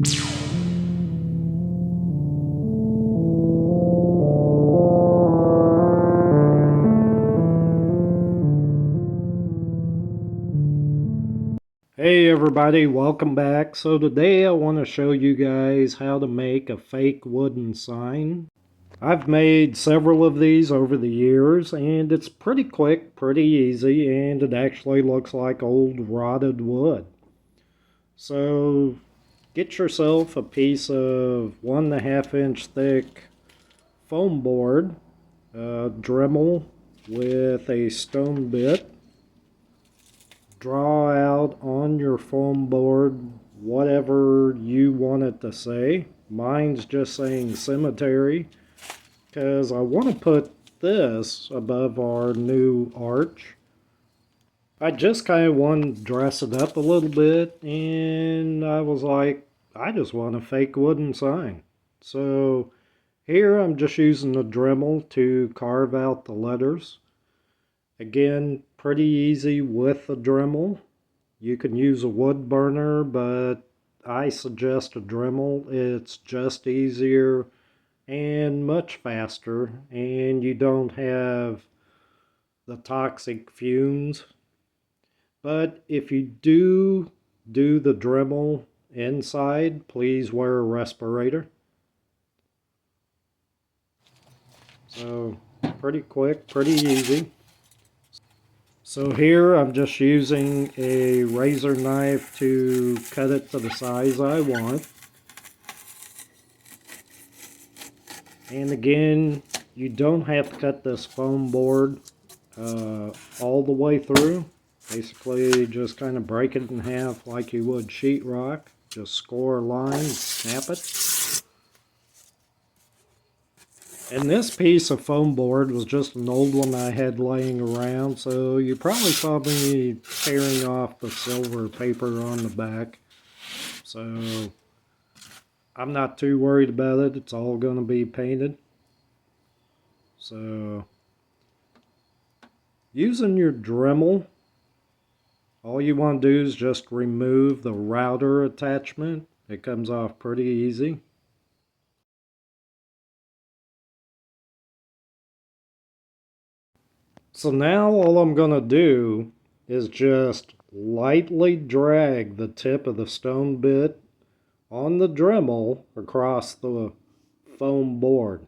Hey everybody, welcome back. So today I want to show you guys how to make a fake wooden sign. I've made several of these over the years and it's pretty quick, pretty easy, and it actually looks like old rotted wood. So get yourself a piece of 1.5 inch thick foam board, Dremel with a stone bit. Draw out on your foam board whatever you want it to say. Mine's just saying cemetery because I want to put this above our new arch. I just kind of want to dress it up a little bit, and I was like, I just want a fake wooden sign. So here I'm just using the Dremel to carve out the letters. Again, pretty easy with the Dremel. You can use a wood burner, but I suggest a Dremel. It's just easier and much faster, and you don't have the toxic fumes. But if you do the Dremel inside, please wear a respirator. So pretty quick, pretty easy. So here I'm just using a razor knife to cut it to the size I want. And again, you don't have to cut this foam board all the way through. Basically, just kind of break it in half like you would sheetrock. Just score a line, snap it. And this piece of foam board was just an old one I had laying around, so you probably saw me tearing off the silver paper on the back. So I'm not too worried about it. It's all going to be painted. So using your Dremel, all you want to do is just remove the router attachment. It comes off pretty easy. So now all I'm going to do is just lightly drag the tip of the stone bit on the Dremel across the foam board.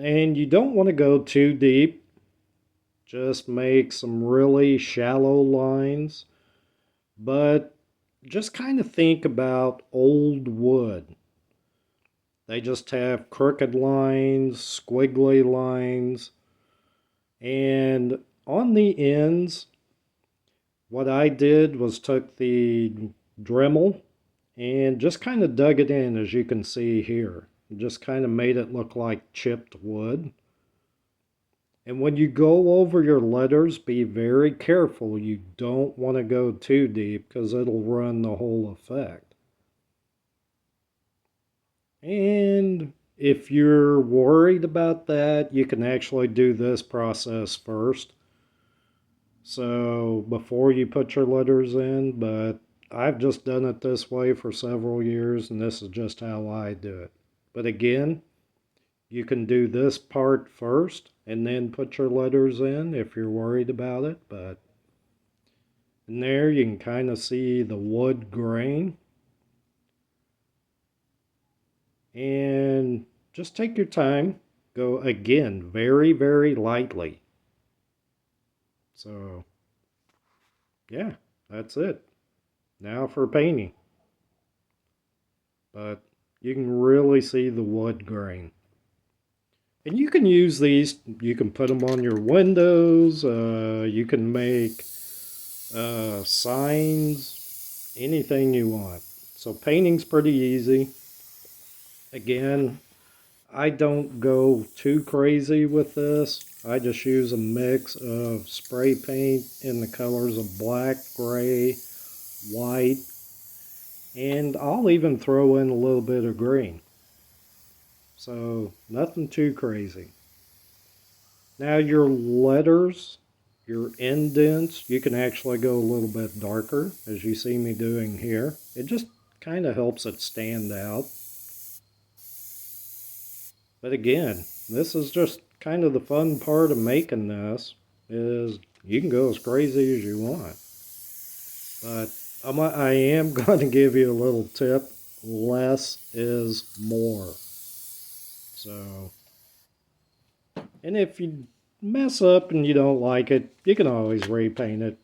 And you don't want to go too deep. Just make some really shallow lines. But just kind of think about old wood. They just have crooked lines, squiggly lines. And on the ends, what I did was took the Dremel and just kind of dug it in, as you can see here. Just kind of made it look like chipped wood. And when you go over your letters, be very careful. You don't want to go too deep because it'll ruin the whole effect. And if you're worried about that, you can actually do this process first. So before you put your letters in, but I've just done it this way for several years, and this is just how I do it. But again, you can do this part first and then put your letters in if you're worried about it. But in there, you can kind of see the wood grain. And just take your time. Go again, very, very lightly. So, yeah, that's it. Now for painting. But you can really see the wood grain. And you can use these, you can put them on your windows, you can make signs, anything you want. So painting's pretty easy. Again, I don't go too crazy with this. I just use a mix of spray paint in the colors of black, gray, white, and I'll even throw in a little bit of green. So nothing too crazy. Now your letters, your indents, you can actually go a little bit darker as you see me doing here. It just kind of helps it stand out. But again, this is just kind of the fun part of making this, is you can go as crazy as you want. But I am going to give you a little tip. Less is more. So, and if you mess up and you don't like it, you can always repaint it.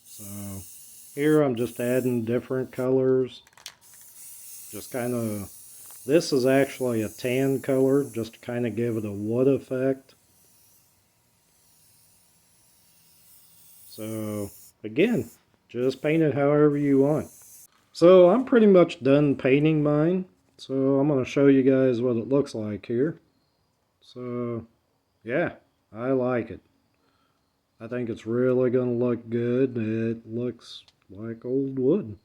So, here I'm just adding different colors. Just kind of, this is actually a tan color, just to kind of give it a wood effect. So, again, just paint it however you want. So I'm pretty much done painting mine. So I'm going to show you guys what it looks like here. So yeah, I like it. I think it's really going to look good. It looks like old wood.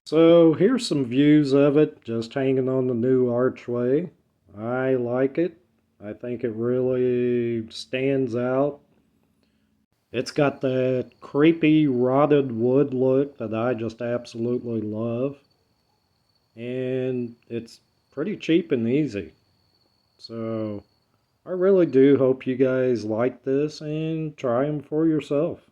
So here's some views of it just hanging on the new archway. I like it. I think it really stands out. It's got that creepy rotted wood look that I just absolutely love. And it's pretty cheap and easy. So I really do hope you guys like this and try them for yourself.